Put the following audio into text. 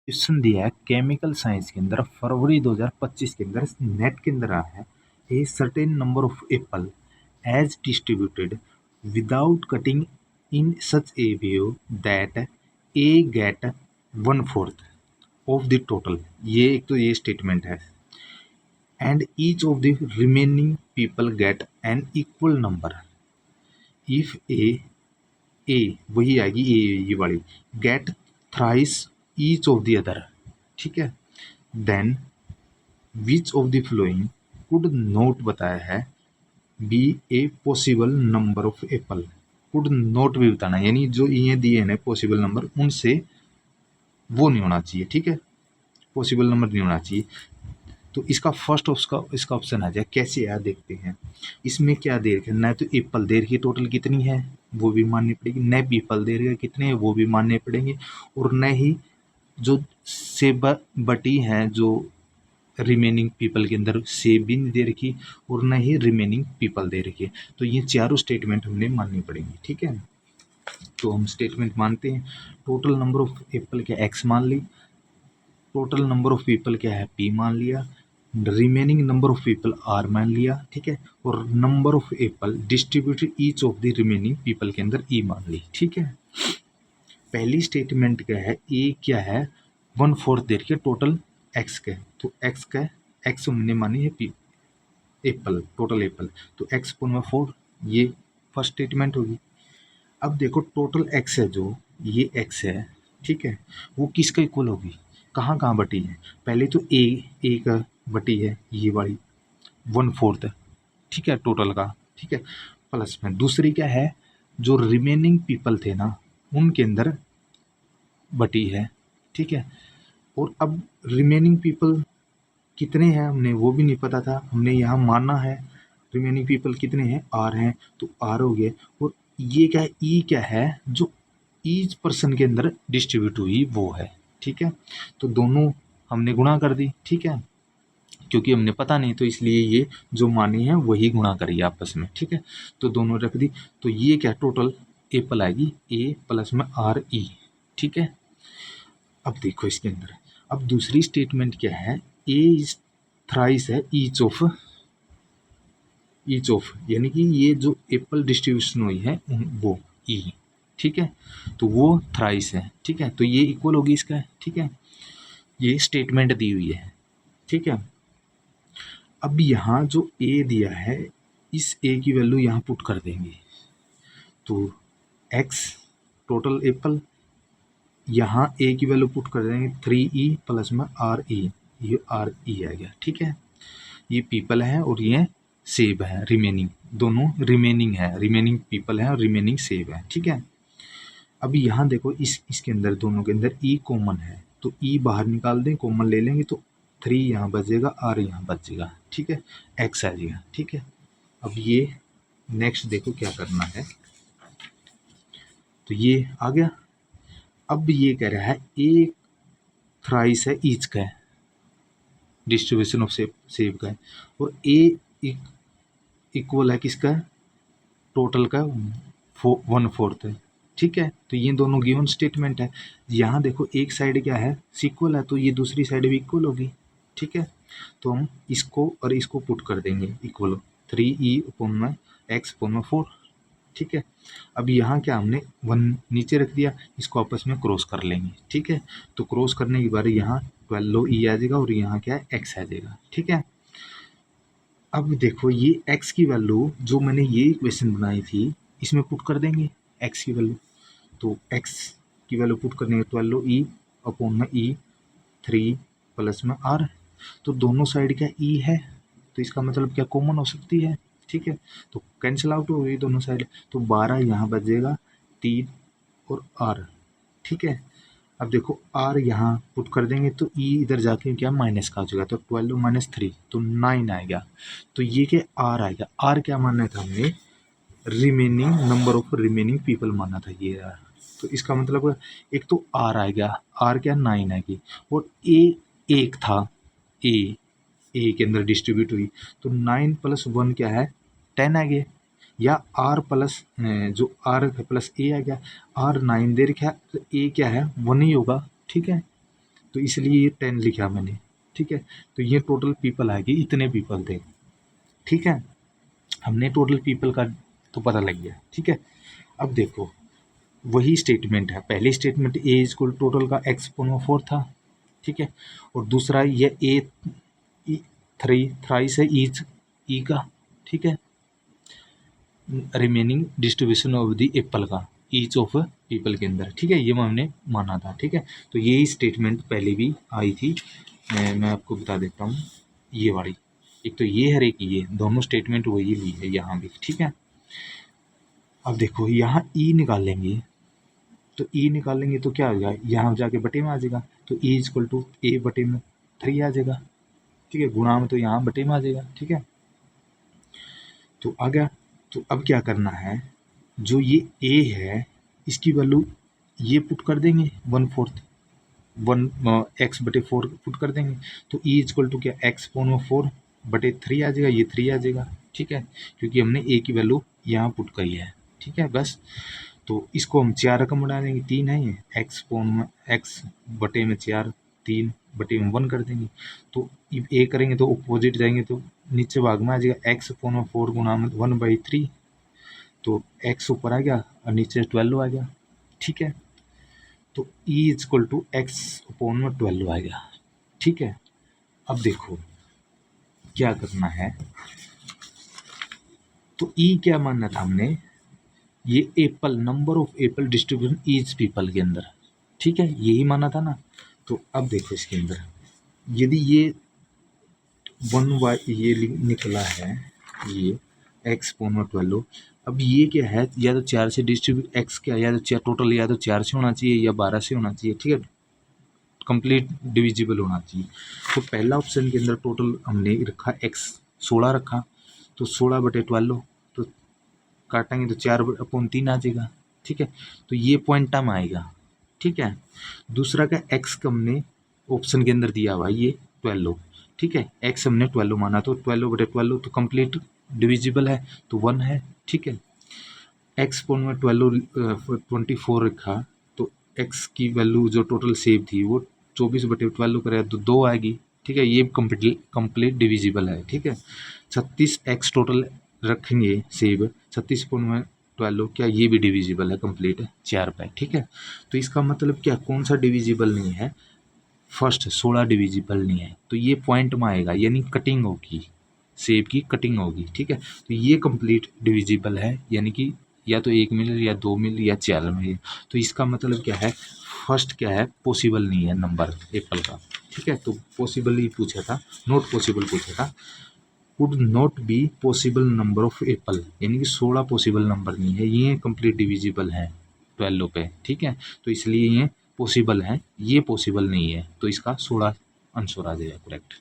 Question दिया है chemical science के अंदर फरवरी 2025 के अंदर नेट के अंदर आया है a certain number of apple as distributed without cutting in such a way that a get 1/4 of the total. ये एक तो ये स्टेटमेंट है and each of the remaining people get an equal number if a वही आएगी ये वाली get thrice each of the other. ठीक है, then which of the following could not बताया है be a possible number of apple. Could not भी बताना है, यानी जो ये दिए हैं पॉसिबल नंबर उनसे वो नहीं होना चाहिए। ठीक है, पॉसिबल नंबर नहीं होना चाहिए। तो इसका फर्स्ट इसका ऑप्शन आ जाए। कैसे आया देखते हैं। इसमें क्या दे रखा है, न तो एप्पल दे रखी टोटल कितनी है वो भी माननी पड़ेगी, न पीपल दे रखे कितने हैं वो भी मानने पड़ेंगे, और न ही जो सेब बटी हैं जो रिमेनिंग पीपल के अंदर सेब भी नहीं दे रखी और न ही रिमेनिंग पीपल दे रखी है। तो ये चारों स्टेटमेंट हमने माननी पड़ेंगी। ठीक है, तो हम स्टेटमेंट मानते हैं। टोटल नंबर ऑफ एप्पल क्या एक्स मान ली, टोटल नंबर ऑफ पीपल क्या है पी मान लिया, remaining number of people R मान लिया। ठीक है, और number of apple distributed each of the remaining people के अंदर ई मान ली। ठीक है, पहली स्टेटमेंट क्या है, ए क्या है 1/4 दे रखी है टोटल एक्स के, तो एक्स का एक्स हमने मानी है पी एप्पल, टोटल एप्पल, तो एक्स पुन में 4, ये फर्स्ट स्टेटमेंट होगी। अब देखो टोटल एक्स है जो ये एक्स है, ठीक है, वो किसका इक्वल होगी, कहाँ कहाँ बटी है। पहले तो ए का बटी है ये वाली 1/4, ठीक है, टोटल का। ठीक है, प्लस में दूसरी क्या है, जो रिमेनिंग पीपल थे ना उनके अंदर बटी है। ठीक है, और अब रिमेनिंग पीपल कितने हैं हमने वो भी नहीं पता था, हमने यहाँ माना है रिमेनिंग पीपल कितने हैं आर हैं, तो आर हो गए। और ये क्या है, ई क्या है जो ईच पर्सन के अंदर डिस्ट्रीब्यूट हुई वो है। ठीक है, तो दोनों हमने गुणा कर दी। ठीक है, क्योंकि हमने पता नहीं तो इसलिए ये जो मानी है वही गुणा करिए आपस में। ठीक है, तो दोनों रख दी, तो ये क्या टोटल एप्पल आएगी ए प्लस में आर ई। ठीक है, अब देखो इसके अंदर, अब दूसरी स्टेटमेंट क्या है, ए इज थ्राइस है ईच ऑफ, यानी कि ये जो एप्पल डिस्ट्रीब्यूशन हुई है वो ई। ठीक है, तो वो थ्राइस है। ठीक है, तो ये इक्वल होगी इसका। ठीक है, ये स्टेटमेंट दी हुई है। ठीक है, अब यहाँ जो ए दिया है इस ए की वैल्यू यहाँ पुट कर देंगे, तो एक्स टोटल एप्पल, यहाँ ए की वैल्यू पुट कर देंगे 3e प्लस में आर ई, ये आर ई आ गया। ठीक है, ये पीपल है और ये सेब है, रिमेनिंग दोनों रिमेनिंग है, रिमेनिंग पीपल है और रिमेनिंग सेब है। ठीक है, अब यहाँ देखो इसके अंदर दोनों के अंदर ई कॉमन है, तो ई बाहर निकाल दें, कॉमन ले लेंगे तो 3 यहाँ बचेगा, आर यहाँ बचेगा। ठीक है, एक्स आ जाएगा। ठीक है, अब ये नेक्स्ट देखो क्या करना है, तो ये आ गया। अब ये कह रहा है ए थ्राइस है ईच का है, डिस्ट्रीब्यूशन ऑफ सेब का है, और ए इक्वल है किसका, टोटल का 1/4 है। ठीक है, तो ये दोनों गिवन स्टेटमेंट है। यहाँ देखो एक साइड क्या है सिक्वल है, तो ये दूसरी साइड भी इक्वल होगी। ठीक है, तो हम इसको और इसको पुट कर देंगे इक्वल 3e अपॉन में एक्स अपॉन में 4। ठीक है, अब यहाँ क्या हमने 1 नीचे रख दिया, इसको आपस में क्रॉस कर लेंगे। ठीक है, तो क्रॉस करने के बाद यहाँ 12e आ जाएगा और यहाँ क्या है x आ जाएगा। ठीक है, अब देखो ये x की वैल्यू जो मैंने ये इक्वेशन बनाई थी इसमें पुट कर देंगे x की वैल्यू, तो x की वैल्यू पुट करने 12e अपॉन में e 3 प्लस में r, तो दोनों साइड क्या e है, तो इसका मतलब क्या कॉमन हो सकती है। ठीक है, तो कैंसिल आउट हो गई दोनों साइड, तो 12 यहाँ बचेगा 3 और r। ठीक है, अब देखो r यहाँ पुट कर देंगे तो e इधर जाके क्या माइनस का हो जाएगा, तो 12 माइनस 3 तो 9 आएगा। तो ये क्या r आएगा, r क्या मानना था हमने, remaining number of remaining people मानना था ये r। तो इसका मतलब एक तो r आएगा, r क्या 9 आएगी, और a एक था, a के अंदर डिस्ट्रीब्यूट हुई, तो 9 + 1 क्या है 10 आ गया, या r प्लस जो r प्लस a आ गया, r 9 दे रखा है तो a क्या है 1 ही होगा। ठीक है, तो इसलिए ये 10 लिखा मैंने, ठीक है। तो ये टोटल पीपल आएगी, इतने पीपल थे, ठीक है। हमने टोटल पीपल का तो पता लग गया, ठीक है। अब देखो वही स्टेटमेंट है, पहली स्टेटमेंट ए इक्वल टोटल का एक्स पोन 4 था, ठीक है। और दूसरा ये ए थ्राइस है ईच ई का, ठीक है। Remaining distribution of the Apple का ईच ऑफ पीपल के अंदर, ठीक है। ये हमने माना था, ठीक है। तो यही स्टेटमेंट पहले भी आई थी, मैं आपको बता देता हूँ। ये वाली एक तो ये है, एक ये, दोनों स्टेटमेंट वही ली है यहाँ भी, ठीक है। अब देखो यहाँ ई निकालेंगे, तो ई निकालेंगे तो क्या हो जाएगा, यहाँ जाके बटे में आ जाएगा, तो ई इक्वल टू ए बटे में 3 आ जाएगा, ठीक है। गुणा में तो यहाँ बटे में आ जाएगा, ठीक है। तो आ गया। तो अब क्या करना है, जो ये ए है इसकी वैल्यू ये पुट कर देंगे 1/4 एक्स बटे 4 पुट कर देंगे, तो ई इक्वल टू क्या एक्स पोन 4 बटे 3 आ जाएगा, ये 3 आ जाएगा, ठीक है। क्योंकि हमने ए की वैल्यू यहाँ पुट करी है, ठीक है। बस तो इसको हम 4 रकम बना देंगे, 3 है ये, एक्स पोन में एक्स बटे में 4, 3 बटे में 1 कर देंगे। तो ए करेंगे तो अपोजिट जाएंगे तो नीचे भाग में आ जाएगा एक्स पोन 4 गुना में 1/3, तो एक्स ऊपर आ गया और नीचे 12 आ गया, ठीक है। तो e equal to X upon में 12 आ गया, ठीक है। अब देखो क्या करना है, तो e क्या मानना था हमने, ये Apple number of Apple distribution each people के अंदर, ठीक है, यही माना था ना। तो अब देखो इसके अंदर यदि ये 1 ये निकला है, ये एक्स पोन में 12, अब ये क्या है, या तो 4 से डिस्ट्रीब्यूट एक्स क्या, या तो 4 टोटल, या तो 4 से होना चाहिए या 12 से होना चाहिए, ठीक है, कंप्लीट डिविजिबल होना चाहिए। तो पहला ऑप्शन के अंदर टोटल हमने रखा एक्स 16 रखा, तो 16 बटे 12, तो काटेंगे तो 4/3 आ जाएगा, ठीक है। तो ये पॉइंट में आएगा, ठीक है। दूसरा का एक्स का हमने ऑप्शन के अंदर दिया हुआ ये 12, ठीक है। एक्स हमने 12 माना, तो 12 बटे 12 तो कंप्लीट डिविजिबल है, तो 1 है, ठीक है। एक्स पोन में 24 रखा, तो एक्स की वैल्यू जो टोटल सेव थी वो 24 बटे 12 करेगा तो 2 आएगी, ठीक है। ये कंप्लीट डिविजिबल है, ठीक है। 36 एक्स टोटल रखेंगे सेव, 36 पोन में 12 क्या, ये भी डिविजिबल है, कंप्लीट है, 4 पे, ठीक है। तो इसका मतलब क्या, कौन सा डिविजिबल नहीं है, फर्स्ट 16 डिविजिबल नहीं है, तो ये पॉइंट में आएगा, यानी कटिंग होगी, सेब की कटिंग होगी, ठीक है। तो ये कंप्लीट डिविजिबल है, यानी कि या तो 1 मिल या 2 मिल या 4 मिल, तो इसका मतलब क्या है, फर्स्ट क्या है, पॉसिबल नहीं है नंबर एप्पल का, ठीक है। तो पॉसिबल ही पूछा था, नॉट पॉसिबल पूछा था, would not be possible number of Apple, यानी कि 16 पॉसिबल नंबर नहीं है, ये कंप्लीट डिविजिबल है 12 पे, ठीक है। तो इसलिए ये पॉसिबल है, ये पॉसिबल नहीं है, तो इसका 16 आंसर आ जाएगा करेक्ट।